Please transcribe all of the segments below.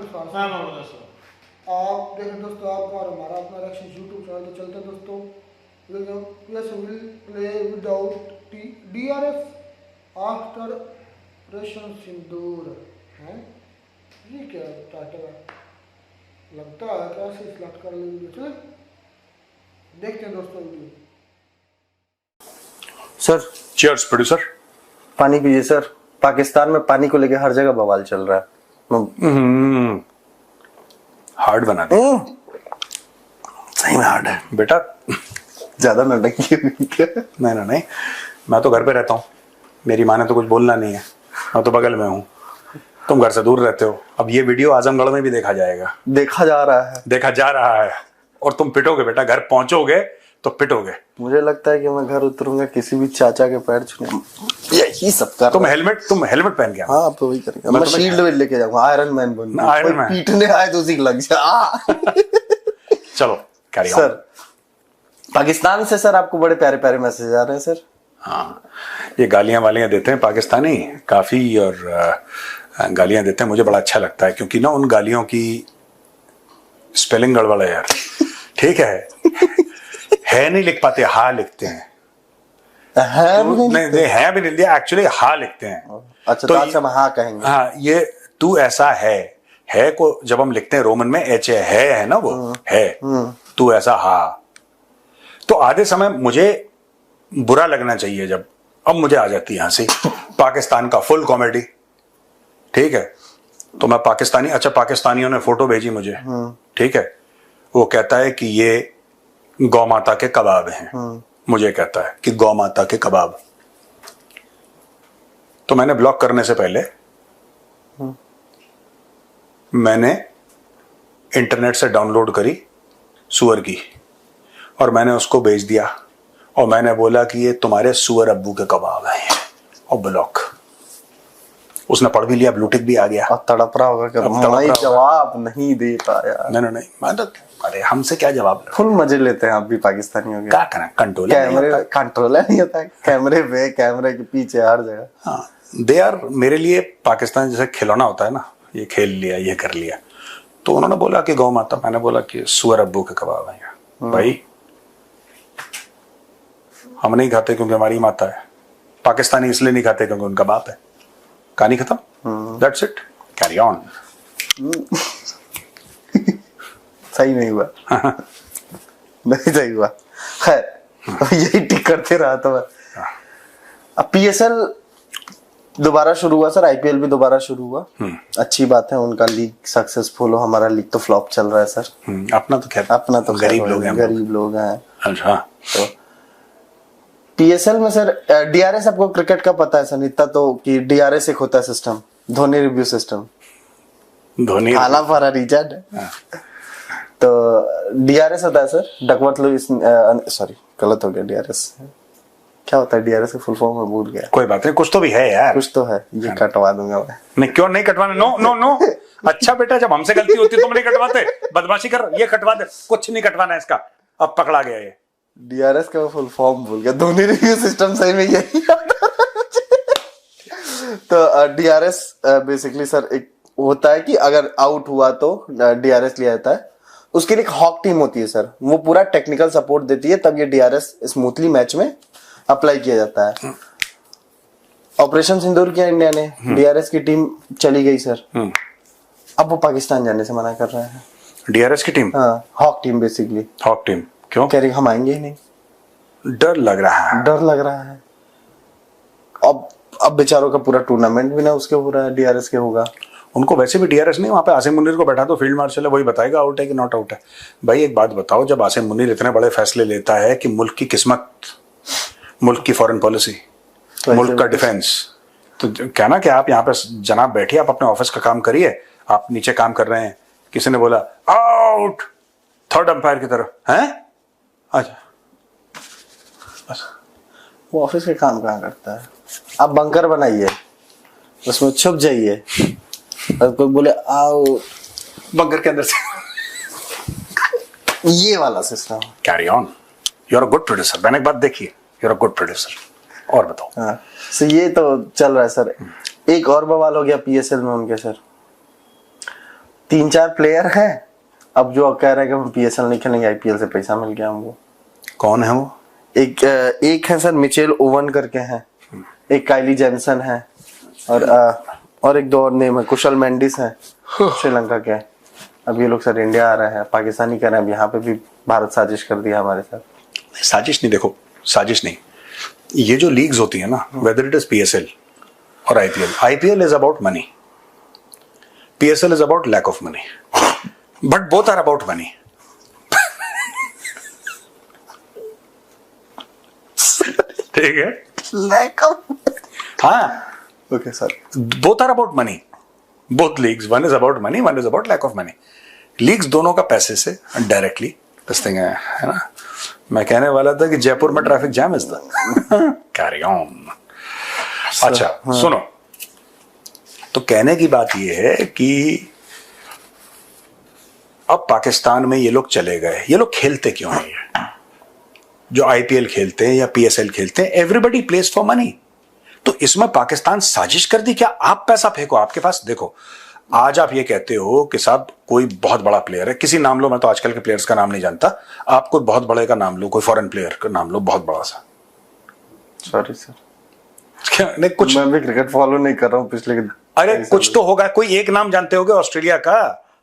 नमस्कार नमस्कार। आप देखें दोस्तों, आपका और हमारा अपना रिएक्शन यूट्यूब चैनल तो चलता है दोस्तों। Yes will play without DRS after operation Sindoor है। ये क्या टाइटल है? लगता है कैसे सिलेक्ट कर लेंगे। चलिए देखते हैं दोस्तों वीडियो। Sir cheers producer. पानी पीजिए सर। पाकिस्तान में पानी को लेके हर जगह बवाल चल रहा है। हार्ड बना दे। सही में हार्ड है बेटा। ज्यादा नटंकी हुई क्या? नहीं, मैं तो घर पे रहता हूँ। मेरी माँ ने तो कुछ बोलना नहीं है, मैं तो बगल में हूँ। तुम घर से दूर रहते हो। अब ये वीडियो आजमगढ़ में भी देखा जाएगा। देखा जा रहा है और तुम पिटोगे बेटा। घर पहुंचोगे तो पिटोगे। मुझे लगता है कि मैं घर उतरूंगा किसी भी चाचा के पैर छूने, यही सब कर। तुम हेलमेट पहन के। हाँ, आप तो वही करेंगे। मैं शील्ड भी लेके जाऊंगा, आयरन मैन बनूंगा। आयरन मैन पीटने आए तो उसी को लग जा। चलो कैरी ऑन। सर पाकिस्तान से सर आपको बड़े प्यारे प्यारे मैसेज आ रहे हैं सर। हाँ, ये गालियां वालियां देते हैं पाकिस्तानी काफी, और गालियां देते हैं। मुझे बड़ा अच्छा लगता है क्योंकि ना उन गालियों की स्पेलिंग गड़बड़ है यार। ठीक है नहीं लिख पाते, हा लिखते हैं। नहीं है भी नहीं लिया, एक्चुअली हा लिखते हैं। अच्छा, तो आज हम हाँ कहेंगे। हाँ, ये तू ऐसा है को जब हम लिखते हैं रोमन में एच है ना, वो है। तू ऐसा हा। तो आधे समय मुझे बुरा लगना चाहिए जब, अब मुझे आ जाती है हंसी। पाकिस्तान का फुल कॉमेडी। ठीक है, तो मैं पाकिस्तानी, अच्छा पाकिस्तानियों ने फोटो भेजी मुझे। ठीक है, वो कहता है कि ये गौ माता के कबाब हैं। मुझे कहता है कि गौ माता के कबाब। तो मैंने ब्लॉक करने से पहले मैंने इंटरनेट से डाउनलोड करी सुअर की, और मैंने उसको भेज दिया, और मैंने बोला कि ये तुम्हारे सुअर अब्बू के कबाब हैं, और ब्लॉक। उसने पढ़ भी लिया, ब्लूटिक भी आ गया। और तड़प रहा होगा कि भाई जवाब नहीं दे पाया। नहीं, मैं तो, अरे हमसे क्या जवाब। फुल मजे लेते हैं आप भी पाकिस्तानियों के। क्या करना, कंट्रोल नहीं होता है। कैमरे पे, कैमरे के पीछे, हर जगह। हाँ, दे आर मेरे लिए पाकिस्तान जैसे खिलौना होता है ना, ये खेल लिया, ये कर लिया। तो उन्होंने बोला कि गौ माता, मैंने बोला कि सुअर अब्बू के कबाब हैं। भाई हम नहीं खाते क्योंकि हमारी माता है। पाकिस्तानी इसलिए नहीं खाते क्योंकि उनका बाप है। कहानी खत्म। That's it, carry on. सही नहीं हुआ। नहीं सही हुआ। खैर यही टिक करते रहा तो मैं। अब PSL दोबारा शुरू हुआ सर, IPL भी दोबारा शुरू हुआ। अच्छी बात है, उनका लीग सक्सेसफुल हो। हमारा लीग तो फ्लॉप चल रहा है सर। अपना तो खैर, अपना तो गरीब लोग हैं। गरीब लोग हैं। अच्छा, तो PSL में सर DRS आपको क्रिकेट का पता है सर इतना तो, कि DRS एक होता है system, Dhoni review system. Dhoni खाला फरा रिचर्ड। तो DRS होता है सर, डकवर्थ लुईस, सॉरी गलत हो गया। DRS क्या होता है? DRS का फुल फॉर्म मैं भूल गया। कोई बात नहीं, कुछ तो भी है यार। कुछ तो है, ये कटवा दूंगा मैं। नहीं, क्यों नहीं कटवाना? नो। अच्छा बेटा, जब हमसे गलती होती है तुम नहीं कटवाते, बदमाशी कर, ये कटवा दे। कुछ नहीं कटवाना है इसका, अब पकड़ा गया ये। DRS का फुल फॉर्म भूल गया। धोनी रिव्यू सिस्टम सही में यही। तो DRS बेसिकली सर एक होता है कि अगर आउट हुआ तो DRS लिया जाता है। उसके लिए एक हॉक टीम होती है सर, वो पूरा टेक्निकल सपोर्ट देती है, तब ये DRS स्मूथली मैच में अप्लाई किया जाता है। ऑपरेशन सिंदूर किया इंडिया ने, DRS की टीम चली गई सर। अब वो पाकिस्तान जाने से मना कर रहे हैं। DRS की टीम? हाँ, hawk team basically. Hawk team क्यों? कह रही हम आएंगे ही नहीं। डर लग रहा है। अब बेचारों का पूरा टूर्नामेंट भी ना उसके हो रहा है, DRS के होगा। उनको वैसे भी DRS नहीं, वहां पे आसिम मुनीर को बैठा दो फील्ड मार्शल है, वही बताएगा आउट है कि नॉट आउट है। भाई एक बात बताओ, जब आसिम मुनीर इतने बड़े फैसले लेता है कि मुल्क की किस्मत, मुल्क की फॉरेन पॉलिसी, मुल्क का डिफेंस, तो कहना कि आप यहाँ पे जनाब बैठिए, आप अपने ऑफिस का काम करिए, आप नीचे काम कर रहे हैं। किसी ने बोला आउट, थर्ड अंपायर की तरफ है। अच्छा, बस वो ऑफिस के काम कहाँ करता है? आप बंकर बनाइए, उसमें छुप जाइए, और कोई बोले आओ, बंकर के अंदर से। ये वाला system. Carry on, you are a good producer. मैंने एक बात देखी है, you are a good producer. और बताओ। हाँ, सो ये तो चल रहा है सर। एक और बवाल हो गया PSL में उनके सर। 3-4 प्लेयर हैं अब जो कह रहे हैं कि हम PSL नहीं खेलेंगे, IPL से पैसा मिल गया हमको। कौन है वो? एक है सर मिचेल ओवन करके हैं, एक काइली जेमसन है, और एक दो और नेम है, कुशल मेंडिस है, श्रीलंका के। अब ये लोग सर इंडिया आ रहे हैं, पाकिस्तानी कर रहे हैं, अब यहाँ पे भी भारत साजिश कर दिया हमारे साथ। साजिश नहीं, देखो साजिश नहीं, ये जो लीग्स होती है ना, वेदर इट इज PSL और IPL is about money, PSL is about lack of money, but both are about money. ठीक है, लैक ऑफ, हाँ, okay sir, both are about money, both leagues, one is about money, one is about lack of money। Leagues दोनों का पैसे से directly this thing है ना। मैं कहने वाला था कि जयपुर में traffic jam is the carry on. अच्छा सुनो, तो कहने की बात ये है कि अब पाकिस्तान में ये लोग चले गए, ये लोग खेलते क्यों हैं? ये जो IPL खेलते हैं या PSL खेलते हैं, एवरीबडी प्लेस फॉर मनी। तो इसमें पाकिस्तान साजिश कर दी क्या? आप पैसा फेंको, आपके पास देखो, आज आप ये कहते हो कि साहब कोई बहुत बड़ा प्लेयर है, किसी नाम लो, मैं तो आजकल के प्लेयर्स का नाम नहीं जानता, आप कोई बहुत बड़े का नाम लो, कोई फॉरेन प्लेयर का नाम लो बहुत बड़ा सा। सॉरी सर, क्या नहीं, कुछ मैं भी क्रिकेट फॉलो नहीं कर रहा हूँ पिछले, अरे कुछ तो होगा, कोई एक नाम जानते होगे ऑस्ट्रेलिया का?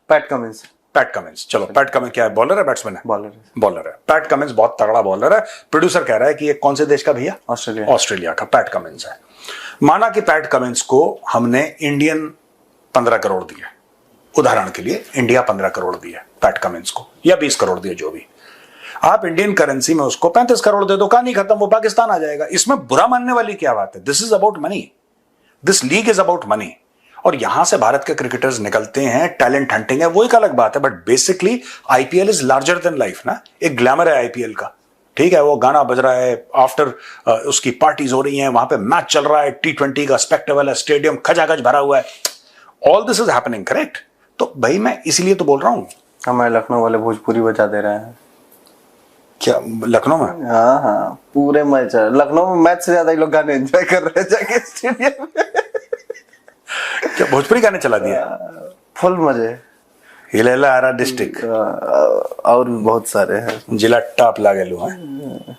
PAT Cummins. पैट कमिंस, चलो पैट कमिंस क्या है, बॉलर है बैट्समैन है? बॉलर है। बॉलर है, पैट कमिंस बहुत तगड़ा बॉलर है। प्रोड्यूसर कह रहा है कि ये कौन से देश का भैया? ऑस्ट्रेलिया। ऑस्ट्रेलिया का पैट कमिंस है। माना कि पैट कमिंस को हमने इंडियन 15 करोड़ दिए, उदाहरण के लिए इंडिया 15 करोड़ दिए पैट कमिंस को, या 20 करोड़ दिए, जो भी, आप इंडियन करेंसी में उसको 35 करोड़ दे दो, कहानी खत्म, वो पाकिस्तान आ जाएगा। इसमें बुरा मानने वाली क्या बात है? This is about money, this league is about money. और यहां से भारत के क्रिकेटर्स निकलते हैं, टैलेंट हंटिंग है, वो एक अलग बात है, but basically IPL is larger than life ना। एक ग्लैमर है IPL का, ठीक है, वो गाना बज रहा है, आफ्टर उसकी पार्टीज हो रही हैं, वहां पे मैच चल रहा है, T20 का स्पेक्टेबल है, स्टेडियम खचाखच भरा हुआ है, all this is happening, correct? तो भाई मैं इसलिए तो बोल रहा हूं, हमारे लखनऊ वाले भोजपुरी बजा दे रहे हैं। क्या लखनऊ में? हाँ हाँ, पूरे मैच, लखनऊ में मैच से ज्यादा ये लोग गाने एंजॉय कर रहे हैं जाके स्टेडियम में। क्या भोजपुरी गाने चला दिया? फुल मजे। हिलेला आरा डिस्ट्रिक्ट और भी बहुत सारे हैं, जिला टॉप लागे लो हैं,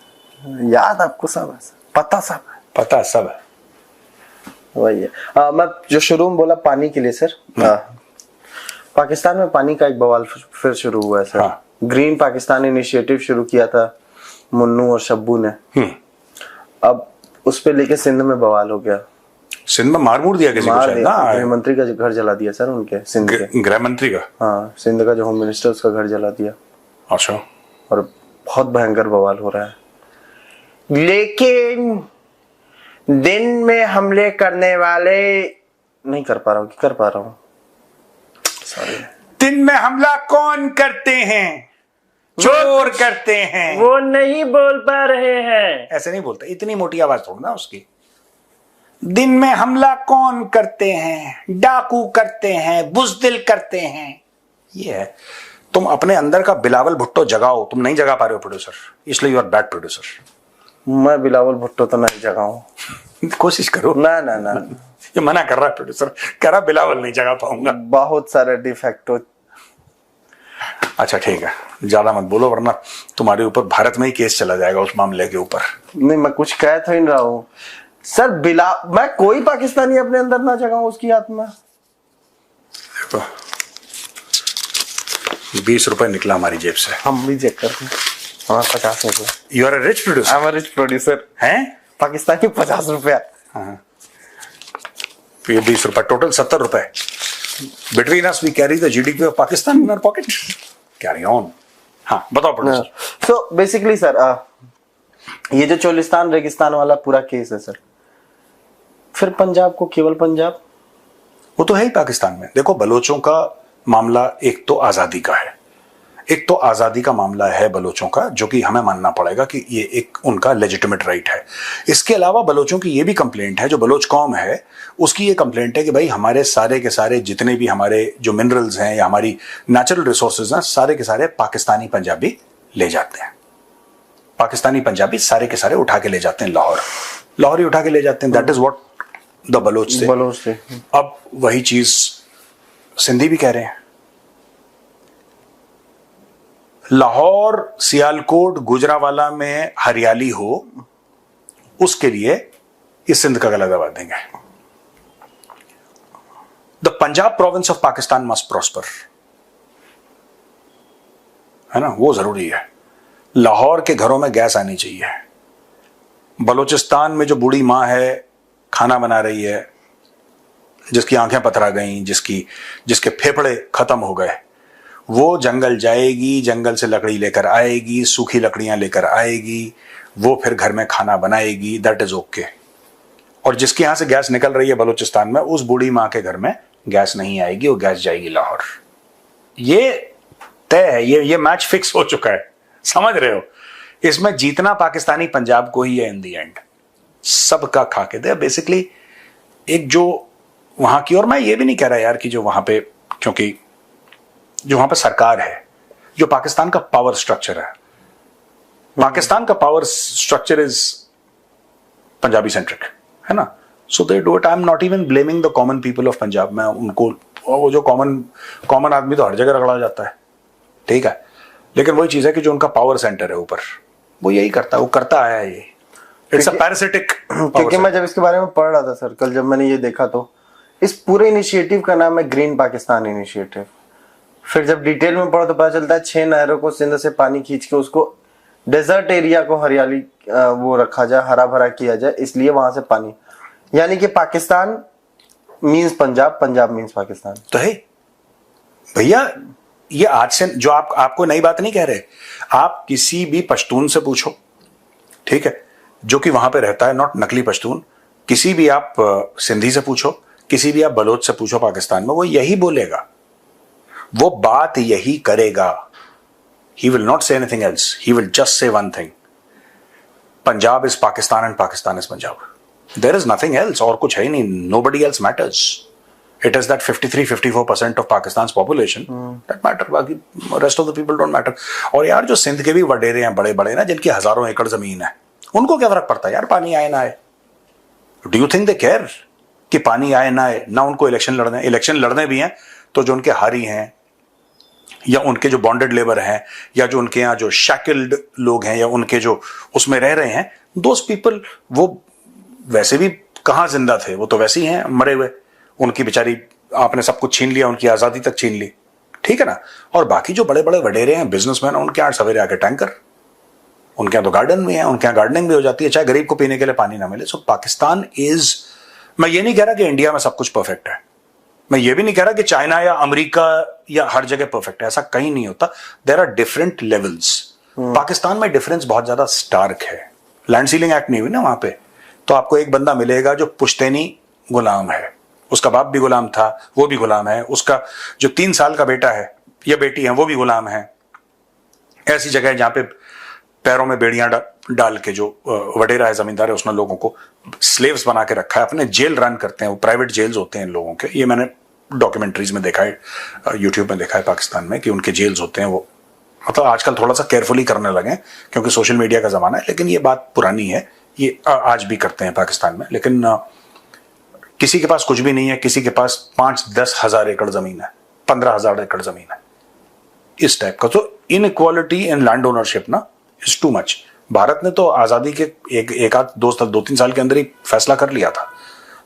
याद आपको सब है, पता सब है, पता सब है। वही है। मैं जो शुरू में बोला पानी के लिए सर, पाकिस्तान में पानी का एक बवाल फिर शुरू हुआ है सर। हाँ। ग्रीन पाकिस्तान इनिशिएटिव शुरू किया था मुन्नू और शब्बू ने, अब उस पे लेके सिंध में बवाल हो गया। सिंध में मार दिया किसी को शायद ना, गृह मंत्री का घर जला दिया सर उनके, सिंध के गृह मंत्री का। हाँ, सिंध का जो होम मिनिस्टर, उसका घर जला दिया। अच्छा। और बहुत भयंकर बवाल हो रहा है। लेकिन दिन में हमले करने वाले, नहीं कर पा रहा हूँ, कर पा रहा हूँ, सॉरी। दिन में हमला कौन करते हैं? चोर करते हैं। वो नहीं बोल पा रहे हैं, ऐसे नहीं बोलता, इतनी मोटी आवाज छोड़ना उसकी। दिन में हमला कौन करते हैं? डाकू करते हैं, बुजदिल करते हैं। ये है, तुम अपने अंदर का बिलावल भुट्टो जगाओ, तुम नहीं जगा पा रहे हो प्रोड्यूसर, इसलिए यू आर बैड प्रोड्यूसर। मैं बिलावल भुट्टो तो नहीं जगाऊं। कोशिश करो ना ना ना, ये मना कर रहा है प्रोड्यूसर, कह रहा बिलावल नहीं जगा पाऊंगा। बहुत सारे डिफेक्टो। अच्छा ठीक है, ज्यादा मत बोलो वरना तुम्हारे ऊपर भारत में ही केस चला जाएगा उस मामले के ऊपर। नहीं, मैं कुछ कह तो नहीं रहा हूँ सर, मैं कोई पाकिस्तानी अपने अंदर ना जगाऊं उसकी आत्मा। देखो 20 रुपए निकला हमारी जेब से, हम भी चेक करते हैं। हाँ, 50 रुपए। You are a rich producer. I am a rich producer. हैं? पाकिस्तानी 50 रुपया। हाँ, ये 20 रुपए, टोटल 70 रुपए। Between us we carry the GDP of Pakistan in our pocket. Carry on. हाँ बताओ प्रोड्यूसर। सो बेसिकली सर, ये जो चोलिस्तान रेगिस्तान वाला पूरा केस है सर, फिर पंजाब को केवल पंजाब, वो तो है ही पाकिस्तान में। देखो बलोचों का मामला एक तो आजादी का है, एक तो आजादी का मामला है बलोचों का, जो कि हमें मानना पड़ेगा कि ये एक उनका लेजिटिमेट राइट है। इसके अलावा बलोचों की ये भी कंप्लेंट है, जो बलोच कौम है उसकी ये कंप्लेंट है कि भाई हमारे सारे के सारे जितने भी हमारे जो मिनरल्स हैं या हमारी नेचुरल रिसोर्सेज हैं, सारे के सारे पाकिस्तानी पंजाबी ले जाते हैं। पाकिस्तानी पंजाबी सारे के सारे उठा के ले जाते हैं, लाहौर ही उठा के ले जाते हैं। That is what the Baloch say. Baloch say. अब वही चीज सिंधी भी कह रहे हैं, लाहौर, सियालकोट, गुजरावाला में हरियाली हो, उसके लिए इस सिंध का गला दबा देंगे। The Punjab province of Pakistan must prosper, है ना, वो जरूरी है। लाहौर के घरों में गैस आनी चाहिए। बलूचिस्तान में जो बूढ़ी माँ है, खाना बना रही है, जिसकी आंखें पथरा गईं, जिसके फेफड़े खत्म हो गए, वो जंगल जाएगी, जंगल से लकड़ी लेकर आएगी, सूखी लकड़ियां लेकर आएगी, वो फिर घर में खाना बनाएगी, दैट इज ओके। और जिसके यहां से गैस निकल रही है बलूचिस्तान में, उस बूढ़ी माँ के घर में गैस नहीं आएगी, वो गैस जाएगी लाहौर। ये तय है, ये मैच फिक्स हो चुका है, समझ रहे हो। इसमें जीतना पाकिस्तानी पंजाब को ही है इन दी एंड, सबका खा के दे बेसिकली। एक जो वहां की, और मैं ये भी नहीं कह रहा यार कि जो वहां पे, क्योंकि जो वहां पे सरकार है, जो पाकिस्तान का पावर स्ट्रक्चर है, पाकिस्तान का power structure is Punjabi centric, है ना। So they do it. I am not even blaming the common people of Punjab. मैं उनको, वो जो कॉमन आदमी तो हर जगह रगड़ा जाता है, ठीक है, लेकिन वही चीज है कि जो उनका पावर सेंटर है ऊपर, वो यही करता है, वो करता आया है ये। It's a parasitic. क्योंकि मैं जब इसके बारे में पढ़ रहा था सर कल, जब मैंने ये देखा, तो इस पूरे इनिशिएटिव का नाम है ग्रीन पाकिस्तान इनिशिएटिव। फिर जब डिटेल में पढ़ो तो पता चलता है 6 नहरों को सिंध से पानी खींच के उसको डेजर्ट एरिया को हरियाली वो रखा जाए, हरा भरा किया जाए, इसलिए वहां से पानी, यानी कि पाकिस्तान मीन्स पंजाब, पंजाब मीन्स पाकिस्तान। तो है भैया, ये आज से जो आपको नई बात नहीं कह रहे। आप किसी भी पश्तून से पूछो, ठीक है, जो कि वहां पे रहता है, नॉट नकली पश्तून, किसी भी आप सिंधी से पूछो, किसी भी आप बलोच से पूछो पाकिस्तान में, वो यही बोलेगा, वो बात यही करेगा। He will not say anything else, he will just say one thing, Punjab is Pakistan and Pakistan is Punjab. There is nothing else, और कुछ है ही नहीं, nobody else matters. It is that 53-54% of Pakistan's population that matter, बाकी rest of the people don't matter। और यार जो सिंध के भी वडेरे हैं बड़े बड़े ना, जिनकी हजारों एकड़ जमीन है, उनको क्या फर्क पड़ता है यार पानी आए ना आए? Do you think they care कि पानी आए ना आए? ना उनको इलेक्शन लड़ने भी हैं तो जो उनके हारी हैं, या उनके जो बॉन्डेड लेबर हैं, या जो उनके यहाँ जो शैकल्ड लोग हैं, या उनके जो उसमें रह रहे हैं, दोस पीपल, वो वैसे भी कहाँ जिंदा थे, वो तो वैसे ही हैं मरे हुए। उनकी बेचारी, आपने सब कुछ छीन लिया, उनकी आजादी तक छीन ली, ठीक है ना। और बाकी जो बड़े बड़े वडेरे हैं, बिजनेसमैन, उनके यहाँ सवेरे आके टैंकर, उनके यहाँ तो गार्डन भी है, उनके यहाँ गार्डनिंग भी हो जाती है, चाहे गरीब को पीने के लिए पानी ना मिले। सो पाकिस्तान इज, मैं ये नहीं कह रहा कि इंडिया में सब कुछ परफेक्ट है, मैं ये भी नहीं कह रहा कि चाइना या अमेरिका या हर जगह परफेक्ट है, ऐसा कहीं नहीं होता। There are different levels. Pakistan में डिफरेंस बहुत ज्यादा स्टार्क है। लैंड सीलिंग एक्ट नहीं हुई ना वहां पे, तो आपको एक बंदा मिलेगा जो पुश्तैनी गुलाम है, उसका बाप भी गुलाम था, वो भी गुलाम है, उसका जो 3 साल का बेटा है या बेटी है वो भी गुलाम है। ऐसी जगह जहां पे पैरों में बेड़ियां डाल के जो वडेरा है, जमींदार है, उसने लोगों को स्लेव्स बना के रखा है, अपने जेल रन करते हैं, वो प्राइवेट जेल्स होते हैं इन लोगों के। ये मैंने डॉक्यूमेंट्रीज में देखा है, यूट्यूब में देखा है पाकिस्तान में, कि उनके जेल्स होते हैं। वो मतलब आजकल थोड़ा सा केयरफुली करने लगे क्योंकि सोशल मीडिया का जमाना है, लेकिन ये बात पुरानी है, ये आज भी करते हैं पाकिस्तान में। लेकिन किसी के पास कुछ भी नहीं है, किसी के पास 5-10 हजार एकड़ जमीन है, 15,000 एकड़ जमीन है, इस टाइप का। तो इनइक्वालिटी इन लैंड ओनरशिप ना इज टू मच। भारत ने तो आजादी के एक आध 2-3 साल के अंदर ही फैसला कर लिया था।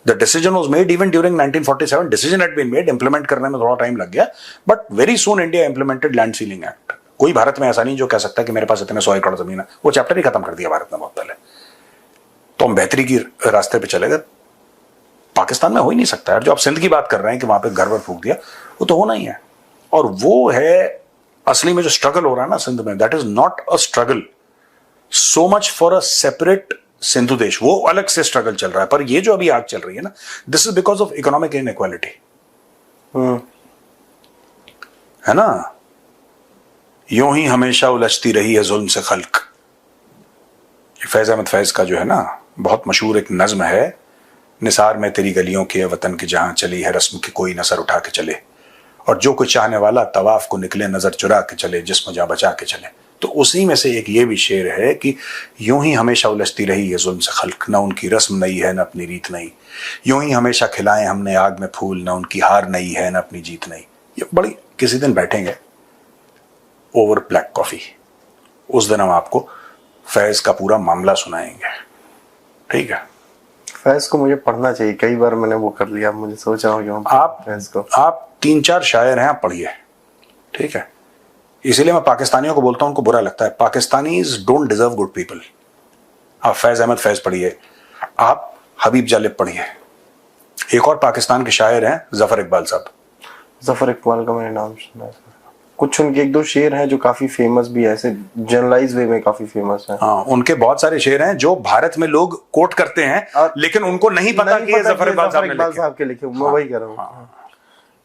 The decision was made even during 1947, decision had been made, implement करने में थोड़ा टाइम लग गया, but very soon India implemented land ceiling act. कोई भारत में ऐसा नहीं जो कह सकता है कि मेरे पास इतने 100 एकड़ जमीन है, वो चैप्टर ही खत्म कर दिया भारत ने बहुत पहले। तो हम बेहतरी की रास्ते पे चले गए। पाकिस्तान में हो ही नहीं सकता यार। जो आप सिंध की बात कर रहे हैं कि वहां पे घर वर फूक दिया, वो तो होना ही है। और वो है असली में जो स्ट्रगल हो रहा है ना सिंध में, that is not a struggle so much for a separate Sindhu देश, वो अलग से स्ट्रगल चल रहा है। पर ये जो अभी आग चल रही है ना, this is because of economic inequality, है ना। यूं ही हमेशा उलझती रही है जुल्म से खल्क। फैज अहमद फैज का जो है ना बहुत मशहूर एक नज्म है, निसार में तेरी गलियों के वतन की जहां चली है रस्म की कोई नजर उठा के चले, और जो कोई चाहने वाला तवाफ को निकले नजर चुरा के चले, जिस्म जा बचा के चले। तो उसी में से एक ये भी शेर है कि यूं ही हमेशा उलझती रही है जुल्म से खल्क, न उनकी रस्म नई है न अपनी रीत नई। यूं ही हमेशा खिलाए हमने आग में फूल, न उनकी हार नई है न अपनी जीत नई। ये बड़ी, किसी दिन बैठेंगे ओवर ब्लैक कॉफी। उस दिन हम आपको फैज का पूरा मामला सुनाएंगे, ठीक है? फैज को मुझे पढ़ना चाहिए, कई बार मैंने वो कर लिया, मुझे सोच रहा हूँ कि मैं फैज को। आप 3-4 शायर हैं, आप पढ़िए, ठीक है? इसीलिए मैं पाकिस्तानियों को बोलता हूं, उनको बुरा लगता है, Pakistanis don't deserve good people. आप फैज अहमद फैज पढ़िए, आप हबीब जालिब पढ़िए। एक और पाकिस्तान के शायर हैं जफर इकबाल साहब। जफर इकबाल का मैंने नाम सुना है, कुछ उनके 1-2 शेर हैं जो काफी फेमस भी है, ऐसे जनरलाइज वे में काफी फेमस है। हाँ, उनके बहुत सारे शेर हैं जो भारत में लोग कोट करते हैं, लेकिन उनको नहीं पता कि ये जफर इकबाल साहब के लिखे। मैं वही कह रहा हूँ,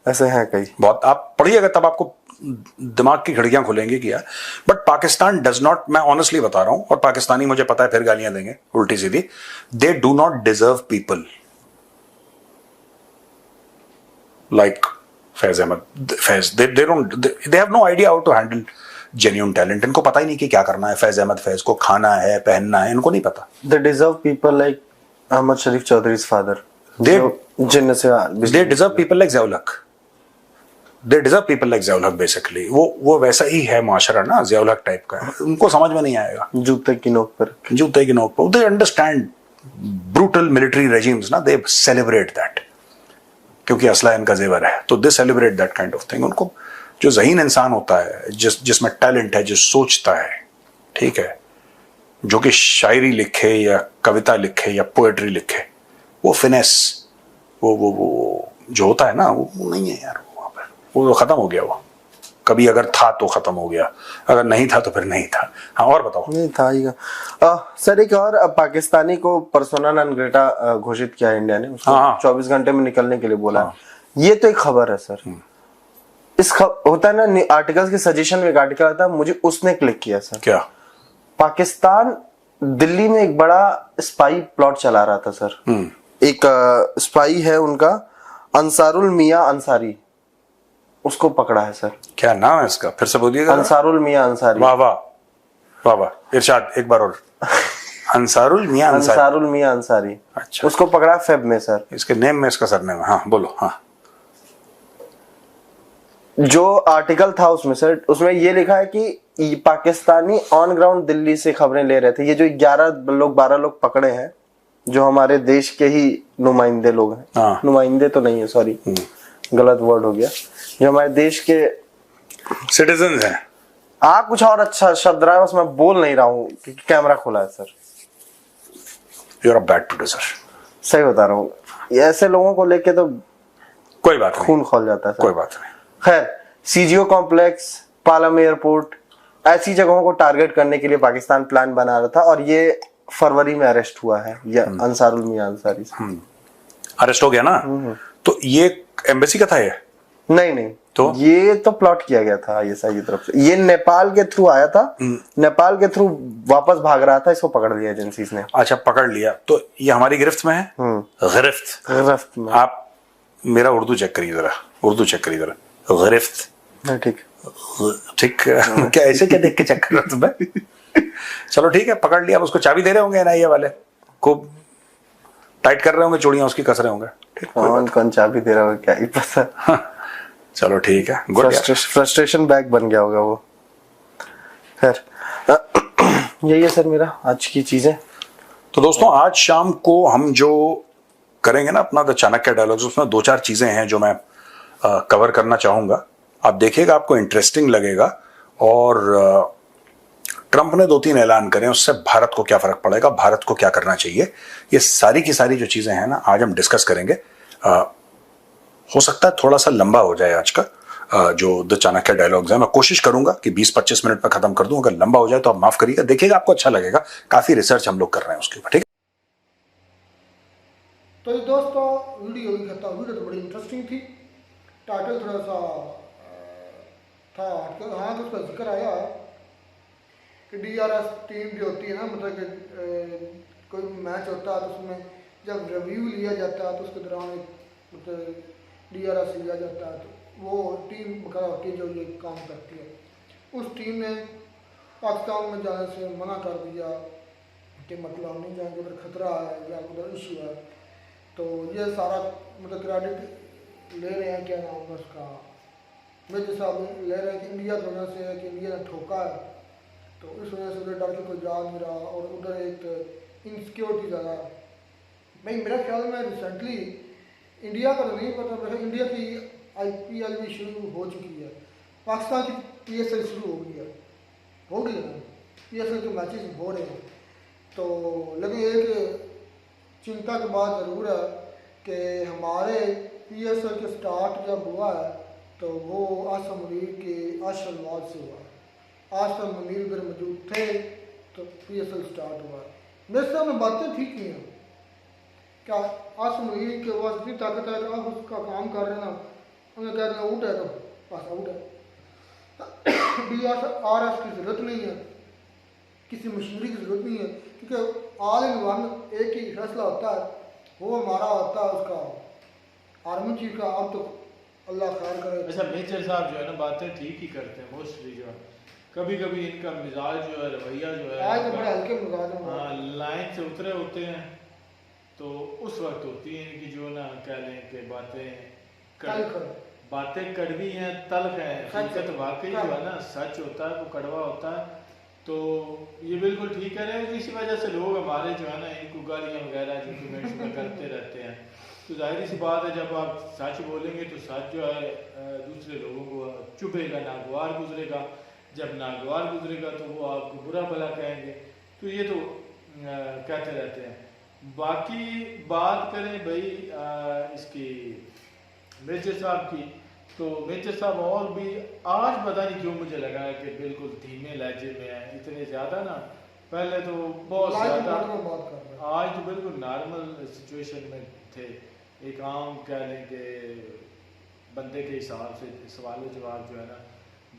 ऐसे हैं कई बहुत। आप पढ़िएगा तब आपको दिमाग की खिड़कियां खुलेंगी कि यार, बट पाकिस्तान डज नॉट, मैं ऑनेस्टली बता रहा हूं, और पाकिस्तानी मुझे पता है फिर गालियां देंगे उल्टी सीधी, they do not deserve people like Faiz Ahmad Faiz. They have no idea how to handle genuine talent. इनको पता ही नहीं कि क्या करना है। फैज अहमद फैज को खाना है, पहनना है, इनको नहीं पता। They deserve people like Ahmad Sharif चौधरी's फादर, जिनसे they deserve people like Ziaul Haq. They deserve people like Ziaul Haq basically. वो वैसा ही है माशरा ना, ज़ियाउल हक टाइप का है। उनको समझ में नहीं आएगा। जूते की नोक पर। They understand brutal military regimes ना, दे सेलिब्रेट दैट, क्योंकि असला इनका जेवर है, तो दे celebrate that kind of thing. उनको जो ज़हीन इंसान होता है, जिसमें टैलेंट है, जो सोचता है, ठीक है, जो कि शायरी लिखे या कविता लिखे या पोएट्री लिखे, वो फिनेस, वो जो होता है ना, वो नहीं है यार वहाँ पर। वो खत्म हो गया। वो कभी अगर था तो खत्म हो गया, अगर नहीं था तो फिर नहीं था। हाँ, और बताओ। नहीं था ही। सर एक और, पाकिस्तानी को पर्सोना नॉन ग्रेटा घोषित किया है इंडिया ने, उसको 24 घंटे में निकलने के लिए बोला। ये तो एक खबर है सर। होता है ना आर्टिकल्स के सजेशन में, एक आर्टिकल आता है, मुझे उसने क्लिक किया सर। क्या? पाकिस्तान दिल्ली में एक बड़ा स्पाई प्लॉट चला रहा था सर। एक स्पाई है उनका, अंसारुल मियां अंसारी, उसको पकड़ा है सर। क्या नाम है इसका, फिर से बोलिएगा। अंसारुल मियां अंसारी। वाह वाह वाह वाह, इरशाद एक बार और। अंसारुल मियां अंसारी। अच्छा, उसको पकड़ा फेब में सर। इसके नेम में इसका सरनेम। हाँ बोलो। हाँ, जो आर्टिकल था उसमें सर, उसमें ये लिखा है कि पाकिस्तानी ऑन ग्राउंड दिल्ली से खबरें ले रहे थे। ये जो 12 लोग पकड़े हैं, जो हमारे देश के ही नुमाइंदे लोग हैं। नुमाइंदे तो नहीं है, सॉरी गलत वर्ड हो गया, जो हमारे देश के सिटीजन हैं। कुछ और अच्छा शब्द रहा है, बस मैं बोल नहीं रहा हूँ क्योंकि कैमरा खुला है sir. You are a bad producer. सही बता रहा हूँ, ऐसे लोगों को लेके तो कोई बात नहीं, खून खोल जाता है सर। कोई बात नहीं। खैर, सीजीओ कॉम्प्लेक्स, पालम एयरपोर्ट, ऐसी जगहों को टारगेट करने के लिए पाकिस्तान प्लान बना रहा था, और ये फरवरी में अरेस्ट हुआ है अंसारुल मियां अंसारी। अरेस्ट हो गया ना? तो ये एम्बेसी का था ये? नहीं तो ये तो प्लॉट किया गया था आईएसआई की तरफ से। ये नेपाल के थ्रू आया था, नेपाल के थ्रू वापस भाग रहा था, इसको पकड़ लिया एजेंसीज ने। अच्छा, पकड़ लिया। तो ये हमारी गिरफ्त में है। गिरफ्त में। आप मेरा उर्दू चेक करिए जरा, गिरफ्त। ठीक क्या ऐसे क्या देख के चेक कर रहा तुम्हें? चलो ठीक है, पकड़ लिया। अब उसको चाबी दे रहे होंगे एनआईए वाले, खूब टाइट कर रहे होंगे, चूड़ियां उसकी कस रहे होंगे। ठीक, कौन चाबी दे रहा होगा क्या ही पता। चलो ठीक है, गुड। फ्रस्ट्रेशन बैग बन गया होगा वो। खैर, यही है सर मेरा आज की चीजें। तो दोस्तों, आज शाम को हम जो करेंगे ना अपना द चाणक्य डायलॉग्स, उसमें 2-4 चीजें हैं जो मैं कवर करना चाहूंगा। आप देखिएगा, आपको इंटरेस्टिंग लगेगा। और ट्रंप ने 2-3 ऐलान करें, उससे भारत को क्या फर्क पड़ेगा, भारत को क्या करना चाहिए, ये सारी की सारी जो चीजें हैं ना, आज हम डिस्कस करेंगे। हो सकता है थोड़ा सा लंबा हो जाए आज का जो द चाणक्य डायलॉग्स है। मैं कोशिश करूंगा कि 20-25 मिनट में खत्म कर दूं। अगर लंबा हो जाए तो आप माफ करिएगा, देखिएगा आपको अच्छा लगेगा। काफी रिसर्च हम लोग कर रहे हैं उसके ऊपर, ठीक है? तो ये दोस्तों वीडियो तो बड़ी इंटरेस्टिंग थी। टाइटल थोड़ा सा था, हाँ तो उसका जिक्र आया कि डीआरएस टीम जो होती है ना, मतलब कि कोई मैच होता है तो उसमें जब रिव्यू लिया जाता है तो उसके दौरान मतलब डीआरएस लिया जाता है, तो वो टीम वगैरह होती है जो ये काम करती है। उस टीम ने पाकिस्तान में जाने से मना कर दिया कि मतलब हम नहीं जाएंगे, उधर खतरा है या उधर इशू है। तो ये सारा मतलब क्रेडिट ले रहे हैं, क्या नाम है उसका, मेरे साहब ले रहे हैं कि इंडिया की वजह से है कि इंडिया ने ठोका है, तो इस वजह से उधर डर के कोई जा नहीं रहा और उधर एक इनसिक्योरिटी ज़्यादा है। भाई मेरा ख्याल में रिसेंटली इंडिया का तो नहीं पता, मेरा इंडिया की IPL भी शुरू हो चुकी है, पाकिस्तान की PSL शुरू हो गई है ना, PSL के मैचेस हो रहे हैं। तो लेकिन एक चिंता की बात ज़रूर है कि हमारे PSL के स्टार्ट जब हुआ है तो वो आसम मुनीर के आशीर्वाद से हुआ है। आसम मुनीर उधर मौजूद थे तो PSL स्टार्ट हुआ है। मेरे सामने बातें ठीक नहीं हैं, क्या आसम मुनीर के पास इतनी ताकत है कि आप उसका काम कर रहे हैं ना, उन्हें कह रहे हैं आउट है तो बस आउट है। DRS की ज़रूरत नहीं है, किसी मशीनरी की ज़रूरत नहीं है, क्योंकि ऑल इन वन एक ही फैसला होता है, वो हमारा होता है उसका आर्मी चीफ का। अब तो अल्लाह खैर करे। अच्छा मेजर साहब जो है ना बातें ठीक ही करते हैं मोस्टली, जो है कभी कभी इनका मिजाज जो है रवैया जो है आज तो बड़े हल्के मिजाज हैं। हाँ लाइन से उतरे होते हैं, तो उस वक्त होती हैं इनकी जो ना कह लें कि बातें कड़वी हैं, तल्ख हैं। हकीकत वाकई जो है ना सच होता है वो कड़वा होता है। तो ये बिल्कुल ठीक कह रहे हैं, इसी वजह से लोग हमारे जो है ना इनको गालियाँ वगैरह जो कमेंट्स में करते रहते हैं। तो जाहिर सी बात है जब आप सच बोलेंगे तो सच जो है दूसरे लोगों को चुभेगा, नागवार गुजरेगा। जब नागवार गुजरेगा तो वो आपको बुरा भला कहेंगे। तो ये तो कहते रहते हैं। बाकी बात करें भाई इसकी मेजर साहब की, तो मेजर साहब और भी आज पता नहीं क्यों मुझे लगा है कि बिल्कुल धीमे लहजे में है, इतने ज़्यादा ना। पहले तो बहुत ज़्यादा, आज तो बिल्कुल नॉर्मल सिचुएशन में थे, एक आम कह लें कि बंदे के हिसाब से सवाल जवाब जो है ना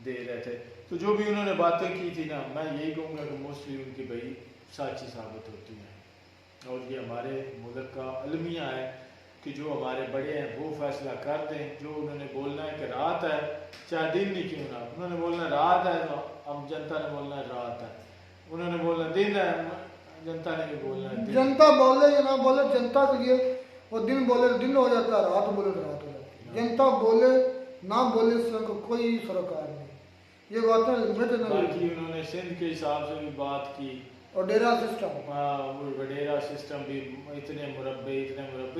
दे रहे थे। तो जो भी उन्होंने बातें की थी ना, मैं यही कहूँगा कि मोस्टली उनकी भाई सच्ची साबित होती हैं। और ये हमारे मुल्क का अलमिया है कि जो हमारे बड़े हैं वो फैसला कर दें। जो उन्होंने बोलना है कि रात है, चाहे दिन नहीं क्यों ना, उन्होंने बोलना रात है तो हम जनता ने बोलना है रात है। उन्होंने बोलना दिन है, जनता ने भी बोलना है दिन। जनता बोले या ना बोले, जनता के लिए वो दिन बोले तो दिन हो जाता है, रात बोले तो रात हो जाती है। जनता बोले ना बोले से उनको कोई सरोकार नहीं। ये बातें बाकी उन्होंने सिंध के हिसाब से भी बात की और डेरा सिस्टम, हाँ वो वडेरा सिस्टम भी इतने मुरब्बे,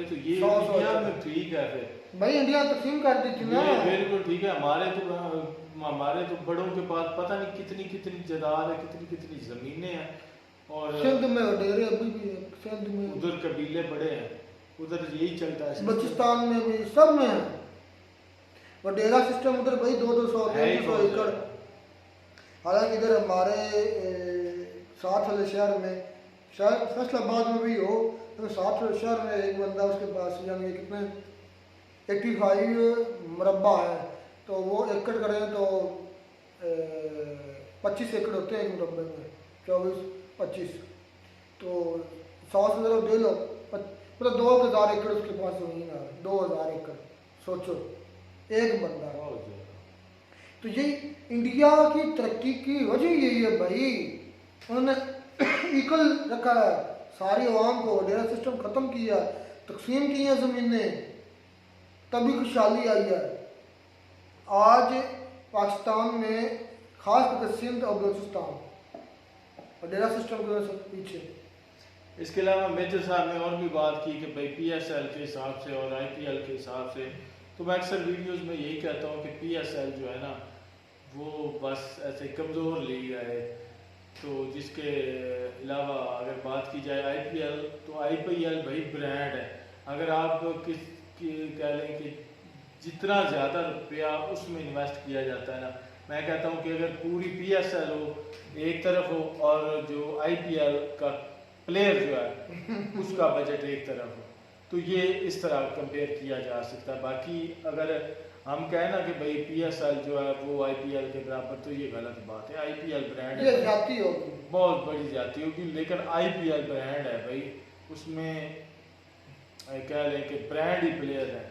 तो ये इंडिया में ठीक है। फिर भाई इंडिया तकसीम कर दी थी ना, बिल्कुल ठीक है। हमारे तो बड़ों के पास पता नहीं कितनी कितनी जायदाद है, कितनी कितनी जमीनें हैं। और सिंध में वडेरे अभी भी है, सिंध में उधर कबीले बड़े हैं, उधर यही चलता है। बलूचिस्तान में भी सब में है वडेरा सिस्टम। उधर भाई 200-300 एकड़। हालांकि इधर हमारे साथ वाले शहर में, शायद फैसलाबाद में भी हो, तो साथ वाले शहर में एक बंदा उसके पास यानी कितने 85 मुरब्बा है, तो वो एकड़ करें तो 25 एकड़ होते हैं एक मुरब्बे में, 24-25, तो 100 से ज़रा दे लो, मतलब 2000 एकड़ उसके पास ज़मीन है। 2000 एकड़ सोचो एक बंदा। तो ये इंडिया की तरक्की की वजह यही है भाई, उन्होंने इक्वल रखा है सारी आवाम को, डेरा सिस्टम ख़त्म किया, तकसीम की है ज़मीनें, तभी खुशहाली आई है। आज पाकिस्तान में खास करके सिंध और बलूचिस्तान और डेरा सिस्टम की वजह से पीछे। इसके अलावा मेजर साहब ने और भी बात की कि भाई PSL के हिसाब से और IPL के हिसाब से, तो मैं अक्सर वीडियोस में यही कहता हूँ कि PSL जो है ना वो बस ऐसे कमज़ोर लीग है। तो जिसके अलावा अगर बात की जाए IPL, तो IPL भाई ब्रांड है। अगर आप कह लें कि जितना ज़्यादा रुपया उसमें इन्वेस्ट किया जाता है ना, मैं कहता हूँ कि अगर पूरी PSL हो एक तरफ हो और जो IPL का प्लेयर जो है उसका बजट एक तरफ हो, तो ये इस तरह कंपेयर किया जा सकता है। बाकी अगर हम कहें ना कि भाई PSL जो है वो IPL के बराबर, तो ये गलत बात है। IPL ब्रांड ये जाती होगी, बहुत बड़ी जाती होगी, लेकिन IPL ब्रांड है भाई, उसमें कह लें कि ब्रांड ही प्लेयर है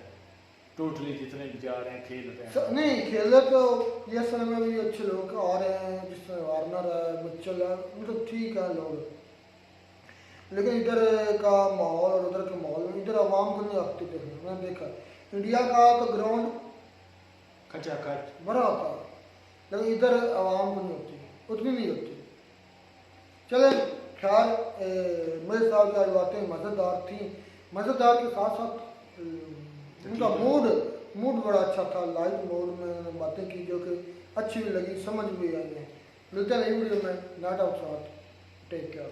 टोटली, जितने भी जा रहे हैं खेल रहे हैं। नहीं खेल तो PSL में भी अच्छे लोग आ रहे हैं, जिसमें वार्नर है, मिचेल है, मतलब ठीक है लोग, लेकिन इधर का माहौल और उधर के माहौल में इधर आवाम को नहीं आती देखने। मैंने देखा इंडिया का तो ग्राउंड खचाखच। बड़ा होता है, लेकिन इधर आवाम को नहीं होती, उतनी नहीं होती। चले ख्याल मेरे साहब की आज बातें मज़ेदार थी, मज़ेदार के साथ साथ उनका मूड बड़ा अच्छा था, लाइट मूड में उन्होंने बातें की जो कि अच्छी भी लगी, समझ भी आई है। मिलते हैं नई वीडियो में, नाट ऑफ साथ, टेक केयर।